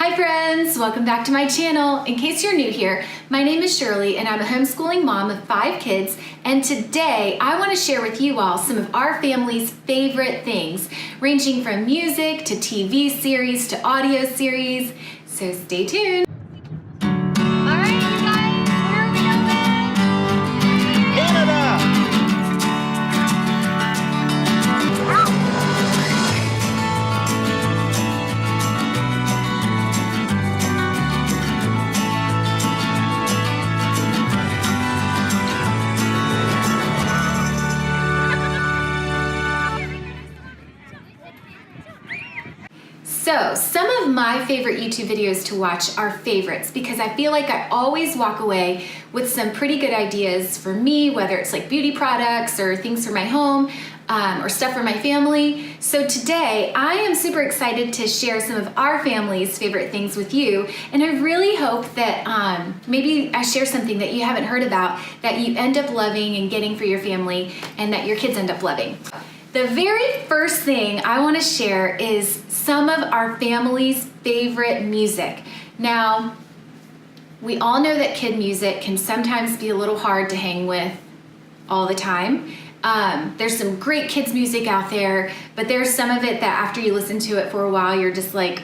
Hi friends, welcome back to my channel. In case you're new here, my name is Shirley and I'm a homeschooling mom of 5 kids, and today I want to share with you all some of our family's favorite things, ranging from music to TV series to audio series, so stay tuned. So, some of my favorite YouTube videos to watch are favorites because I feel like I always walk away with some pretty good ideas for me, whether it's like beauty products or things for my home or stuff for my family. So today I am super excited to share some of our family's favorite things with you, and I really hope that maybe I share something that you haven't heard about that you end up loving and getting for your family and that your kids end up loving. The very first thing I want to share is some of our family's favorite music. Now, we all know that kid music can sometimes be a little hard to hang with all the time. There's some great kids music out there, but there's some of it that after you listen to it for a while, you're just like,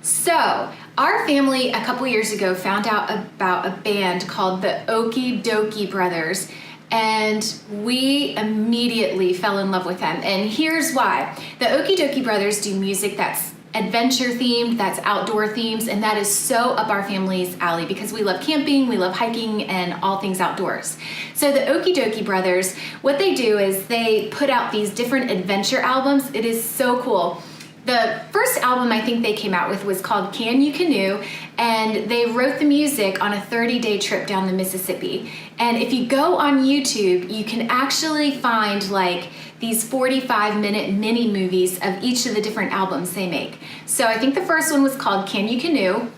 So, our family a couple years ago found out about a band called the Okie Dokie Brothers, and we immediately fell in love with them. And here's why. The Okie Dokie Brothers do music that's adventure themed, that's outdoor themes, and that is so up our family's alley because we love camping, we love hiking, and all things outdoors. So the Okie Dokie Brothers, what they do is they put out these different adventure albums. It is so cool. The first album I think they came out with was called Can You Canoe, and they wrote the music on a 30-day trip down the Mississippi. And if you go on YouTube, you can actually find like these 45-minute mini movies of each of the different albums they make. So I think the first one was called Can You Canoe,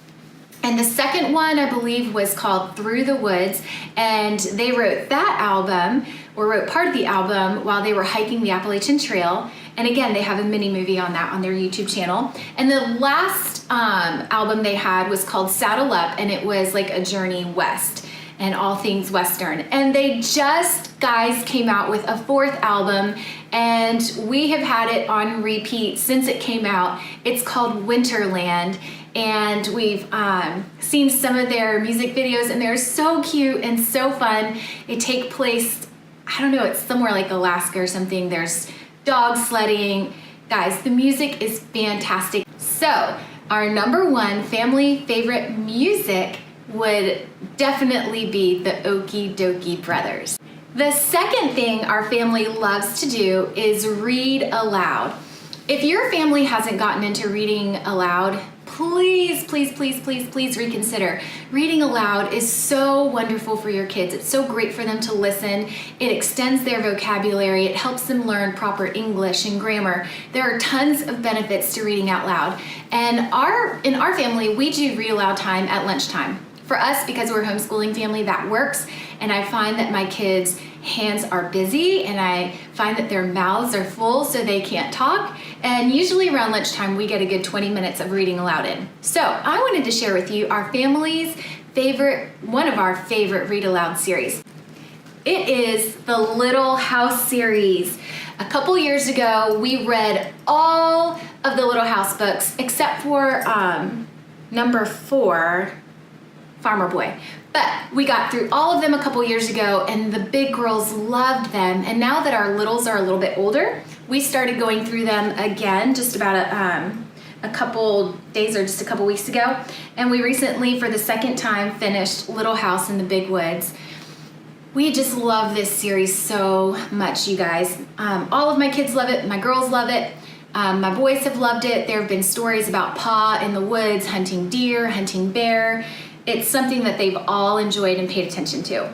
and the second one I believe was called Through the Woods, and they wrote that album, or wrote part of the album, while they were hiking the Appalachian Trail. And again, they have a mini movie on that on their YouTube channel. And the last album they had was called Saddle Up, and it was like a journey west and all things Western. And they just, guys, came out with a 4th album, and we have had it on repeat since it came out. It's called Winterland, and we've seen some of their music videos, and they're so cute and so fun. They take place, I don't know, it's somewhere like Alaska or something. There's dog sledding. Guys, the music is fantastic. So, our number 1 family favorite music would definitely be the Okie Dokie Brothers. The second thing our family loves to do is read aloud. If your family hasn't gotten into reading aloud, please reconsider. Reading aloud is so wonderful for your kids. It's so great for them to listen. It extends their vocabulary. It helps them learn proper English and grammar. There are tons of benefits to reading out loud. And in our family, we do read aloud time at lunchtime. For us, because we're a homeschooling family, that works. And I find that my kids' hands are busy, and I find that their mouths are full so they can't talk. And usually around lunchtime, we get a good 20 minutes of reading aloud in. So I wanted to share with you our family's favorite, one of our favorite read aloud series. It is the Little House series. A couple years ago, we read all of the Little House books except for number 4, Farmer Boy. But we got through all of them a couple years ago, and the big girls loved them. And now that our littles are a little bit older, we started going through them again just about a couple days or just a couple weeks ago. And we recently, for the second time, finished Little House in the Big Woods. We just love this series so much, you guys. All of my kids love it. My girls love it. My boys have loved it. There have been stories about Pa in the woods, hunting deer, hunting bear. It's something that they've all enjoyed and paid attention to.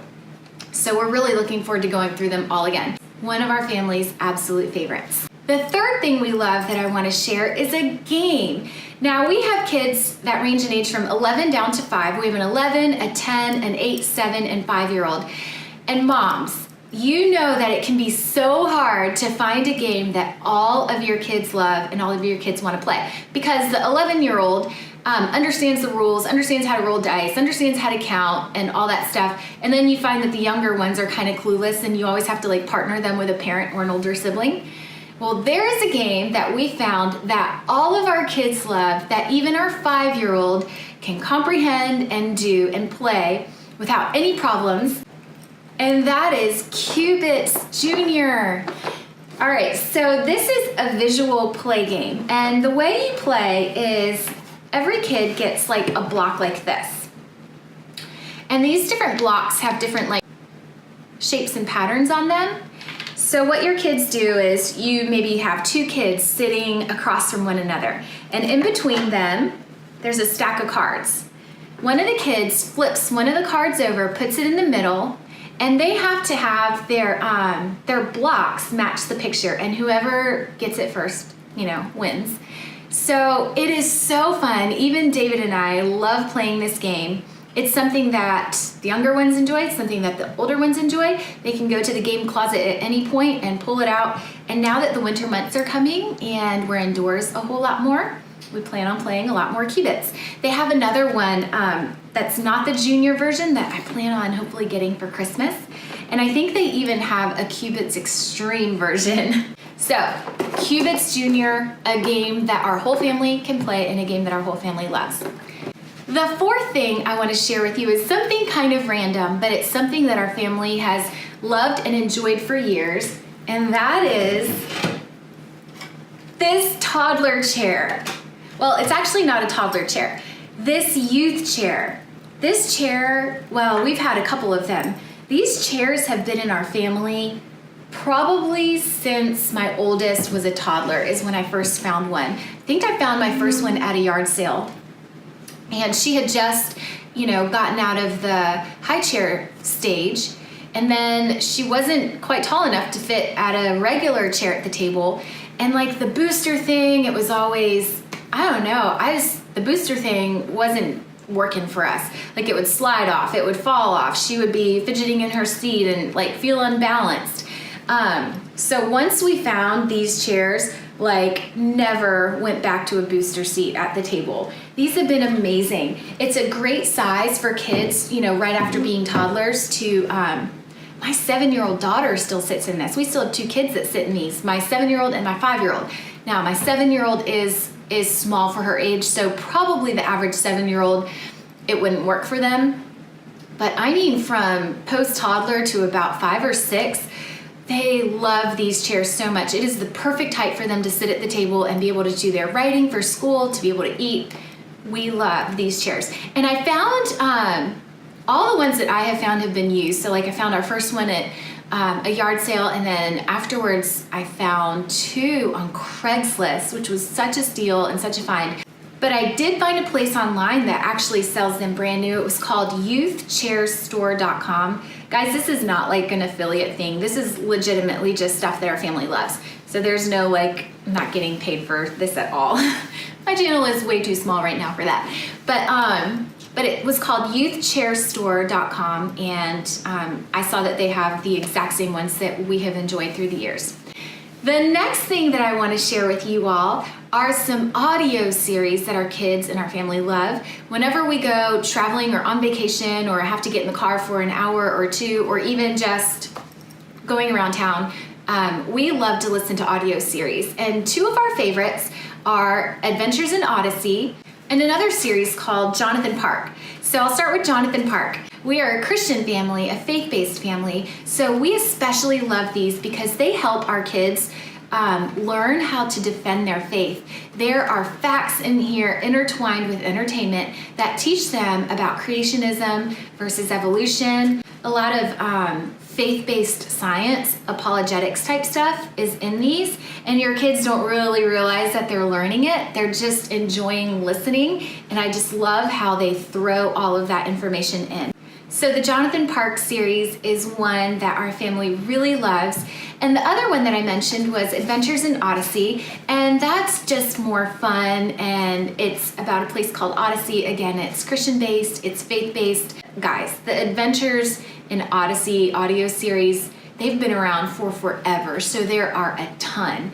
So we're really looking forward to going through them all again. One of our family's absolute favorites. The third thing we love that I want to share is a game. Now, we have kids that range in age from 11 down to 5. We have an 11, a 10, an 8, 7, and 5-year-old. And moms, you know that it can be so hard to find a game that all of your kids love and all of your kids want to play. Because the 11-year-old understands the rules, understands how to roll dice, understands how to count and all that stuff. And then you find that the younger ones are kind of clueless and you always have to like partner them with a parent or an older sibling. Well, there is a game that we found that all of our kids love, that even our 5-year-old can comprehend and do and play without any problems. And that is Cubits Junior. All right, so this is a visual play game. And the way you play is every kid gets like a block like this. And these different blocks have different like shapes and patterns on them. So what your kids do is you maybe have 2 kids sitting across from one another. And in between them, there's a stack of cards. One of the kids flips one of the cards over, puts it in the middle, and they have to have their blocks match the picture, and whoever gets it first, wins. So it is so fun. Even David and I love playing this game. It's something that the younger ones enjoy, it's something that the older ones enjoy. They can go to the game closet at any point and pull it out. And now that the winter months are coming and we're indoors a whole lot more, we plan on playing a lot more Cubits. They have another one that's not the junior version that I plan on hopefully getting for Christmas. And I think they even have a Cubits Extreme version. So, Cubits Junior, a game that our whole family can play and a game that our whole family loves. The 4th thing I want to share with you is something kind of random, but it's something that our family has loved and enjoyed for years, and that is this toddler chair. Well, it's actually not a toddler chair. This youth chair. This chair, well, we've had a couple of them. These chairs have been in our family probably since my oldest was a toddler is when I first found one. I think I found my first one at a yard sale. And she had just, gotten out of the high chair stage. And then she wasn't quite tall enough to fit at a regular chair at the table. And like the booster thing, it was always, I don't know, the booster thing wasn't working for us. Like it would slide off, it would fall off. She would be fidgeting in her seat and like feel unbalanced. So once we found these chairs, like never went back to a booster seat at the table. These have been amazing. It's a great size for kids, right after being toddlers to, my 7-year-old daughter still sits in this. We still have 2 kids that sit in these, my 7-year-old and my 5-year-old. Now my 7-year-old is small for her age, so probably the average 7-year-old, it wouldn't work for them. But I mean from post-toddler to about 5 or 6, they love these chairs so much. It is the perfect height for them to sit at the table and be able to do their writing for school, to be able to eat. We love these chairs. And I found, all the ones that I have found have been used. So like I found our first one at a yard sale, and then afterwards I found 2 on Craigslist, which was such a steal and such a find. But I did find a place online that actually sells them brand new. It was called youthchairstore.com. Guys, this is not like an affiliate thing. This is legitimately just stuff that our family loves. So there's no like, I'm not getting paid for this at all. My channel is way too small right now for that. But it was called youthchairstore.com, and I saw that they have the exact same ones that we have enjoyed through the years. The next thing that I want to share with you all are some audio series that our kids and our family love. Whenever we go traveling or on vacation or have to get in the car for an hour or 2, or even just going around town, we love to listen to audio series. And 2 of our favorites are Adventures in Odyssey and another series called Jonathan Park. So I'll start with Jonathan Park. We are a Christian family, a faith-based family, so we especially love these because they help our kids learn how to defend their faith. There are facts in here intertwined with entertainment that teach them about creationism versus evolution. A lot of faith-based science, apologetics type stuff is in these, and your kids don't really realize that they're learning it. They're just enjoying listening, and I just love how they throw all of that information in. So the Jonathan Park series is one that our family really loves. And the other one that I mentioned was Adventures in Odyssey, and that's just more fun, and it's about a place called Odyssey. Again, it's Christian-based, it's faith-based. Guys, the Adventures in Odyssey audio series, they've been around for forever, so there are a ton.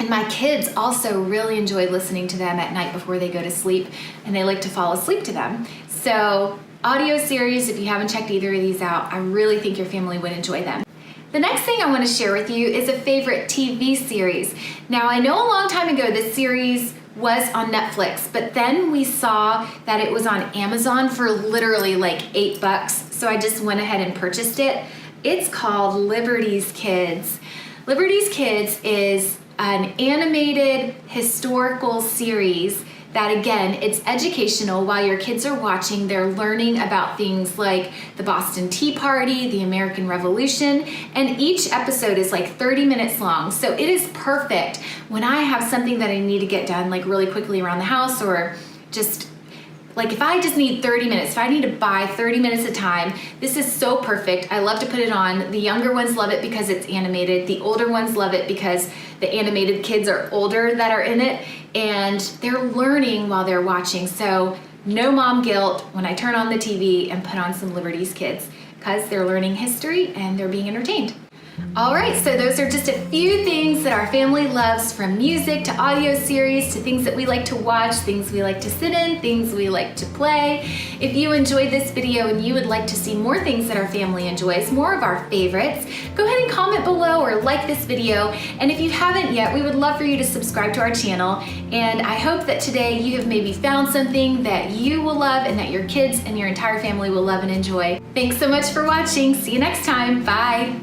And my kids also really enjoy listening to them at night before they go to sleep, and they like to fall asleep to them. So audio series, if you haven't checked either of these out, I really think your family would enjoy them. The next thing I want to share with you is a favorite TV series. Now, I know a long time ago this series was on Netflix, but then we saw that it was on Amazon for literally like $8, so I just went ahead and purchased it. It's called Liberty's Kids. Liberty's Kids is an animated historical series that, again, it's educational. While your kids are watching, they're learning about things like the Boston Tea Party, the American Revolution, and each episode is like 30 minutes long. So it is perfect when I have something that I need to get done like really quickly around the house, or just like if I just need 30 minutes, if I need to buy 30 minutes of time, this is so perfect. I love to put it on. The younger ones love it because it's animated. The older ones love it because the animated kids are older that are in it, and they're learning while they're watching. So no mom guilt when I turn on the TV and put on some Liberty's Kids, because they're learning history and they're being entertained. All right, so those are just a few things that our family loves, from music to audio series to things that we like to watch, things we like to sit in, things we like to play. If you enjoyed this video and you would like to see more things that our family enjoys, more of our favorites, go ahead and comment below or like this video. And if you haven't yet, we would love for you to subscribe to our channel. And I hope that today you have maybe found something that you will love and that your kids and your entire family will love and enjoy. Thanks so much for watching. See you next time. Bye.